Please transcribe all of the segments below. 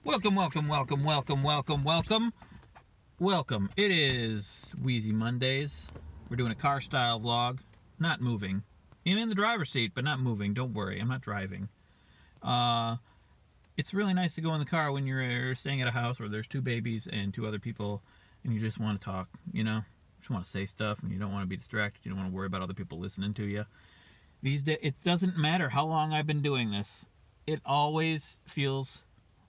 Welcome, welcome, welcome, welcome, welcome, welcome. Welcome. It is Wheezy Mondays. We're doing a car style vlog. Not moving. I'm in the driver's seat, but not moving. Don't worry, I'm not driving. It's really nice to go in the car when you're staying at a house where there's two babies and two other people and you just want to talk, you know? Just want to say stuff and you don't want to be distracted. You don't want to worry about other people listening to you. These days, it doesn't matter how long I've been doing this. It always feels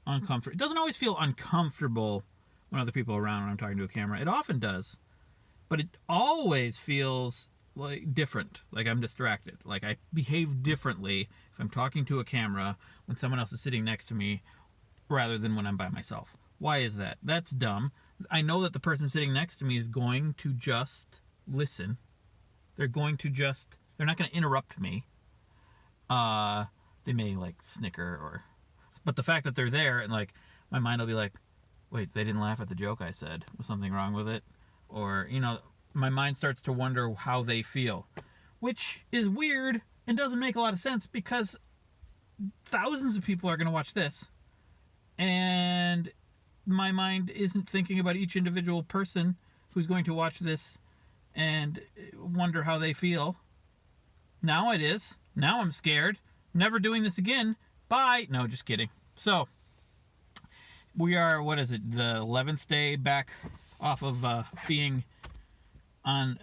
uncomfortable. It doesn't always feel uncomfortable when other people are around when I'm talking to a camera. It often does. But it always feels like different, like I'm distracted. Like I behave differently if I'm talking to a camera when someone else is sitting next to me rather than when I'm by myself. Why is that? That's dumb. I know that the person sitting next to me is going to just listen. They're not going to interrupt me. They may like snicker but the fact that they're there and like my mind will be like, wait, they didn't laugh at the joke I said. Was something wrong with it? Or, my mind starts to wonder how they feel, which is weird and doesn't make a lot of sense because thousands of people are going to watch this and my mind isn't thinking about each individual person who's going to watch this and wonder how they feel. Now it is. Now I'm scared. Never doing this again. Bye. No, just kidding. So, we are, the 11th day back off of being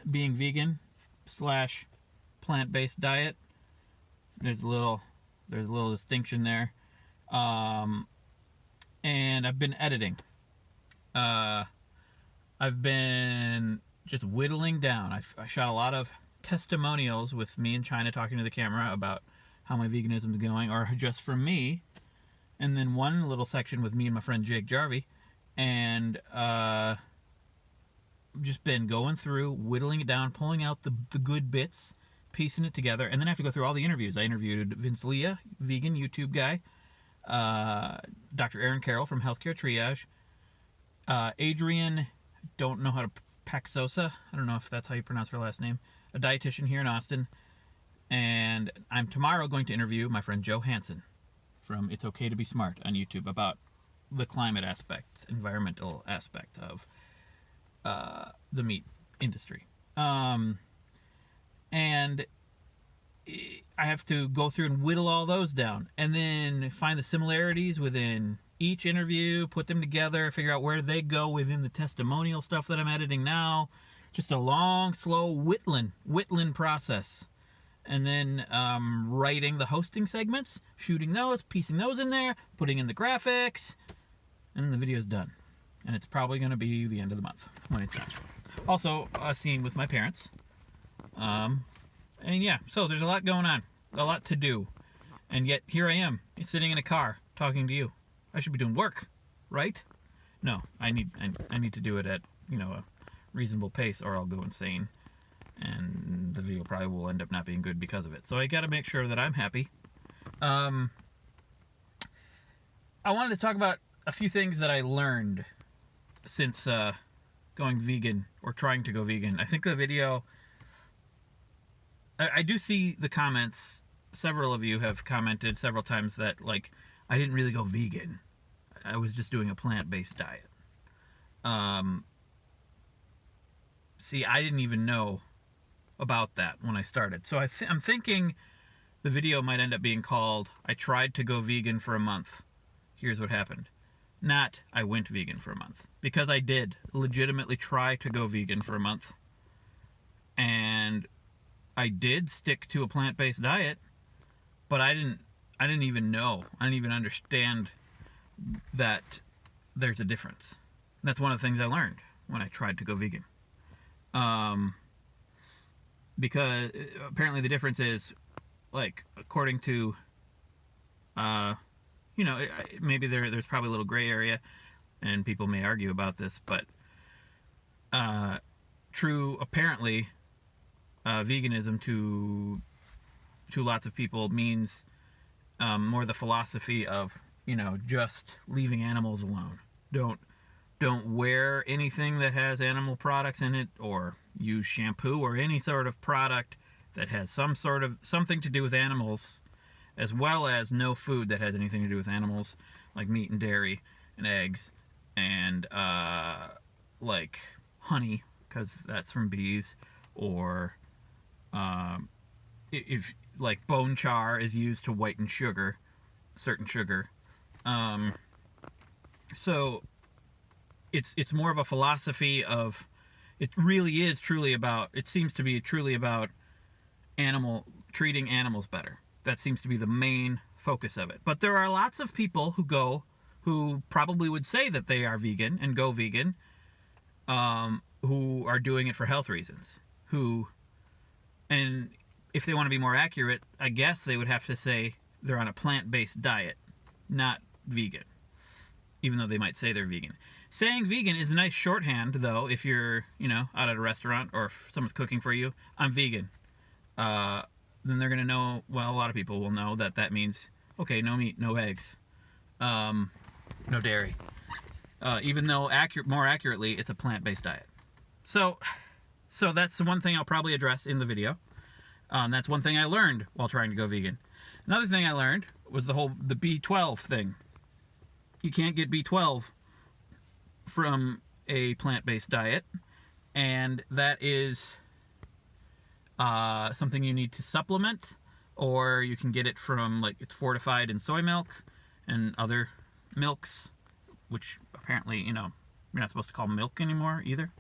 vegan / plant-based diet. There's a little distinction there. And I've been editing. I've been just whittling down. I shot a lot of testimonials with me and China talking to the camera about how my veganism is going, or just for me, and then one little section with me and my friend Jake Jarvie, and just been going through, whittling it down, pulling out the good bits, piecing it together, and then I have to go through all the interviews. I interviewed Vince Leah, vegan YouTube guy, Dr. Aaron Carroll from Healthcare Triage, Adrian, don't know how to, Paxosa, I don't know if that's how you pronounce her last name, a dietitian here in Austin. And I'm tomorrow going to interview my friend Joe Hansen from It's Okay to Be Smart on YouTube about the climate aspect, environmental aspect of the meat industry. And I have to go through and whittle all those down and then find the similarities within each interview, put them together, figure out where they go within the testimonial stuff that I'm editing now. Just a long, slow whittling process. And then writing the hosting segments, shooting those, piecing those in there, putting in the graphics, and then the video's done. And it's probably going to be the end of the month when it's done. Also, a scene with my parents. And yeah, so there's a lot going on, a lot to do. And yet, here I am, sitting in a car, talking to you. I should be doing work, right? No, I need to do it at, a reasonable pace or I'll go insane. And the video probably will end up not being good because of it. So I got to make sure that I'm happy. I wanted to talk about a few things that I learned since going vegan or trying to go vegan. I think the video, I do see the comments. Several of you have commented several times that, like, I didn't really go vegan. I was just doing a plant-based diet. See, I didn't even know about that when I started. So I'm thinking the video might end up being called, I tried to go vegan for a month. Here's what happened. Not, I went vegan for a month. Because I did legitimately try to go vegan for a month. And I did stick to a plant-based diet, but I didn't even know. I didn't even understand that there's a difference. That's one of the things I learned when I tried to go vegan. Because apparently the difference is, like, according to, maybe there's probably a little gray area, and people may argue about this, but apparently, veganism to lots of people means more the philosophy of, just leaving animals alone. Don't wear anything that has animal products in it, or use shampoo or any sort of product that has something to do with animals, as well as no food that has anything to do with animals, like meat and dairy. and eggs and like honey, because that's from bees, or if like bone char is used to whiten sugar, certain sugar. So it's more of a philosophy of, it really is truly about, it seems to be truly about treating animals better. That seems to be the main focus of it. But there are lots of people who probably would say that they are vegan and go vegan, who are doing it for health reasons. And if they want to be more accurate, I guess they would have to say they're on a plant-based diet, not vegan, even though they might say they're vegan. Saying vegan is a nice shorthand, though, if you're, out at a restaurant or if someone's cooking for you. I'm vegan. Then they're going to know, well, a lot of people will know that means, okay, no meat, no eggs, no dairy. Even though more accurately, it's a plant-based diet. So that's the one thing I'll probably address in the video. That's one thing I learned while trying to go vegan. Another thing I learned was the B12 thing. You can't get B12 from a plant-based diet, and that is something you need to supplement, or you can get it from, it's fortified in soy milk and other milks, which apparently, you're not supposed to call milk anymore either.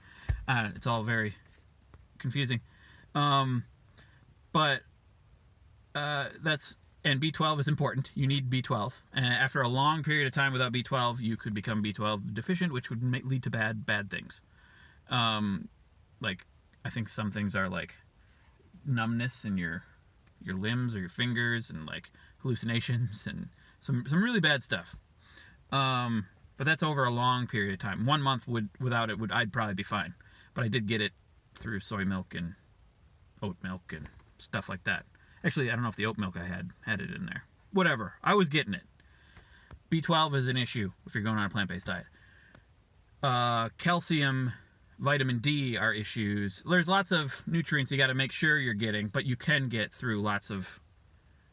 It's all very confusing. But and B12 is important. You need B12. And after a long period of time without B12, you could become B12 deficient, which would lead to bad things. I think some things are like numbness in your limbs or your fingers, and like hallucinations and some really bad stuff. But that's over a long period of time. 1 month without it I'd probably be fine. But I did get it through soy milk and oat milk and stuff like that. Actually, I don't know if the oat milk I had it in there. Whatever. I was getting it. B12 is an issue if you're going on a plant-based diet. Calcium, vitamin D are issues. There's lots of nutrients you got to make sure you're getting, but you can get through lots of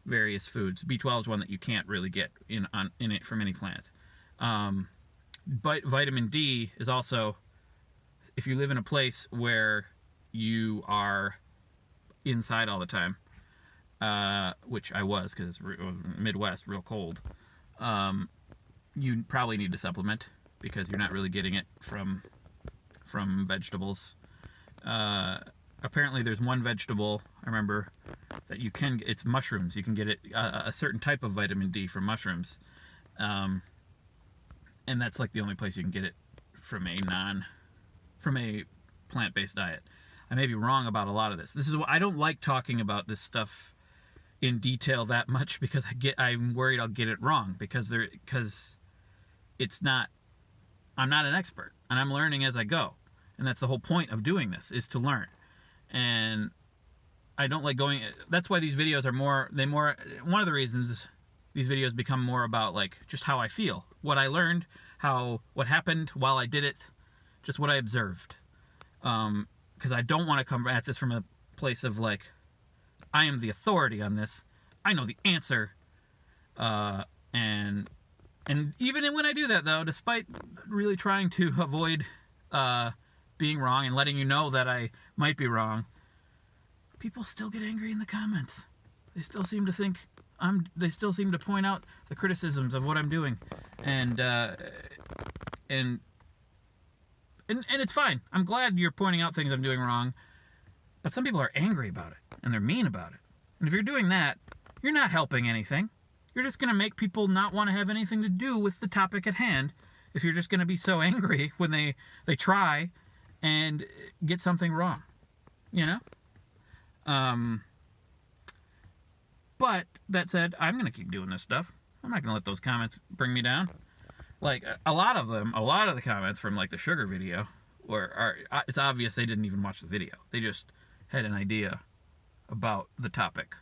various foods. B12 is one that you can't really get in it from any plant. But vitamin D is also, if you live in a place where you are inside all the time, which I was, because it was Midwest, real cold, you probably need to supplement, because you're not really getting it from vegetables. Apparently there's one vegetable, I remember, that you can, it's mushrooms. You can get it, a certain type of vitamin D from mushrooms. And that's like the only place you can get it from a plant-based diet. I may be wrong about a lot of this. This is why I don't like talking about this stuff in detail that much, because I'm worried I'll get it wrong, because I'm not an expert, and I'm learning as I go. And that's the whole point of doing this, is to learn. And I don't like that's why these videos are one of the reasons these videos become more about just how I feel, what I learned, what happened while I did it, just what I observed. Because I don't want to come at this from a place of I am the authority on this, I know the answer, and even when I do that, though, despite really trying to avoid being wrong and letting you know that I might be wrong, people still get angry in the comments. They still seem to think they still seem to point out the criticisms of what I'm doing, and it's fine. I'm glad you're pointing out things I'm doing wrong, but some people are angry about it, and they're mean about it. And if you're doing that, you're not helping anything. You're just going to make people not want to have anything to do with the topic at hand, if you're just going to be so angry when they try and get something wrong, But that said, I'm going to keep doing this stuff. I'm not going to let those comments bring me down. A lot of the comments from the sugar video it's obvious they didn't even watch the video. They just had an idea about the topic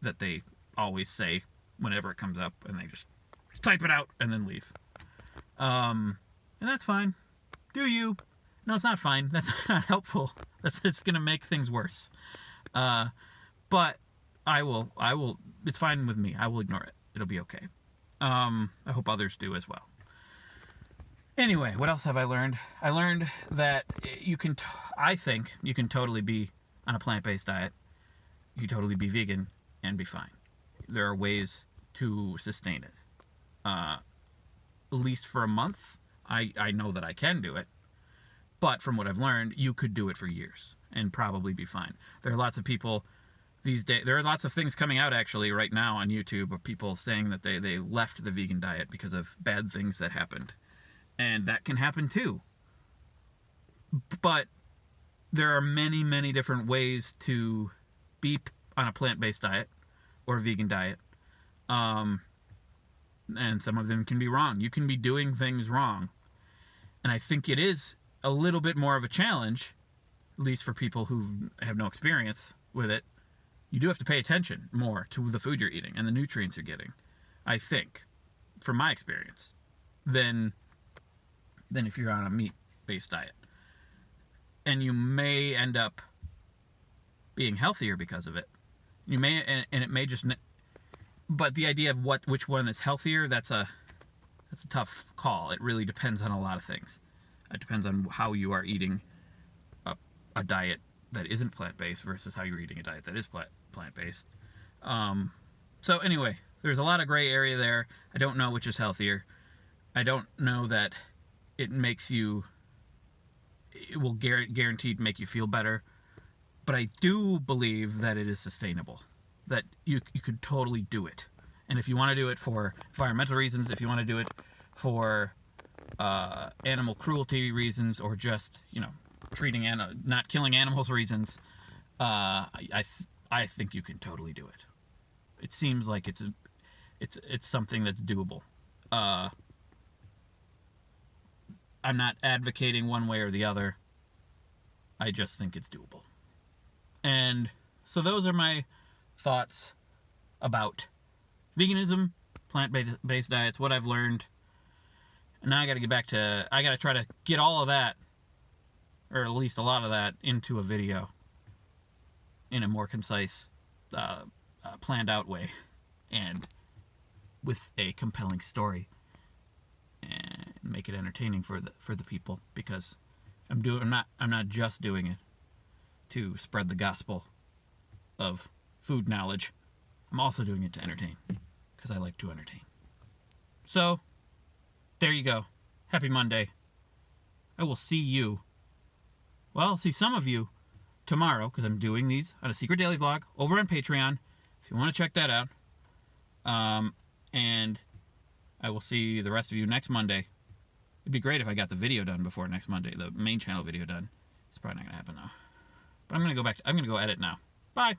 that they always say whenever it comes up, and they just type it out and then leave. And that's fine. Do you? No, it's not fine. That's not helpful. It's going to make things worse. But I will, it's fine with me. I will ignore it. It'll be okay. I hope others do as well. Anyway, what else have I learned? I learned that I think you can totally be on a plant-based diet. You can totally be vegan and be fine. There are ways to sustain it. At least for a month, I know that I can do it. But from what I've learned, you could do it for years and probably be fine. There are lots of people these days. There are lots of things coming out actually right now on YouTube of people saying that they left the vegan diet because of bad things that happened. And that can happen too. But there are many, many different ways to be on a plant-based diet or a vegan diet. And some of them can be wrong. You can be doing things wrong. And I think it is a little bit more of a challenge, at least for people who have no experience with it. You do have to pay attention more to the food you're eating and the nutrients you're getting, I think, from my experience, than if you're on a meat-based diet. And you may end up being healthier because of it. You may, and it may just, but the idea of which one is healthier, that's a tough call. It really depends on a lot of things. It depends on how you are eating a diet that isn't plant-based versus how you're eating a diet that is plant-based. So anyway, there's a lot of gray area there. I don't know which is healthier. I don't know that it will guaranteed make you feel better. But I do believe that it is sustainable. That you could totally do it. And if you want to do it for environmental reasons, if you want to do it for animal cruelty reasons, or just, not killing animals reasons, I think you can totally do it. It seems like it's something that's doable. I'm not advocating one way or the other. I just think it's doable. And so those are my thoughts about veganism, plant-based diets, what I've learned. And now I got to try to get all of that, or at least a lot of that, into a video in a more concise, planned out way, and with a compelling story, and make it entertaining for the people, because I'm not just doing it to spread the gospel of food knowledge. I'm also doing it to entertain, because I like to entertain. So, there you go. Happy Monday. I will see some of you tomorrow, because I'm doing these on a secret daily vlog over on Patreon, if you want to check that out. And I will see the rest of you next Monday. It'd be great if I got the video done before next Monday, the main channel video done. It's probably not going to happen, though. But I'm going to go edit now. Bye.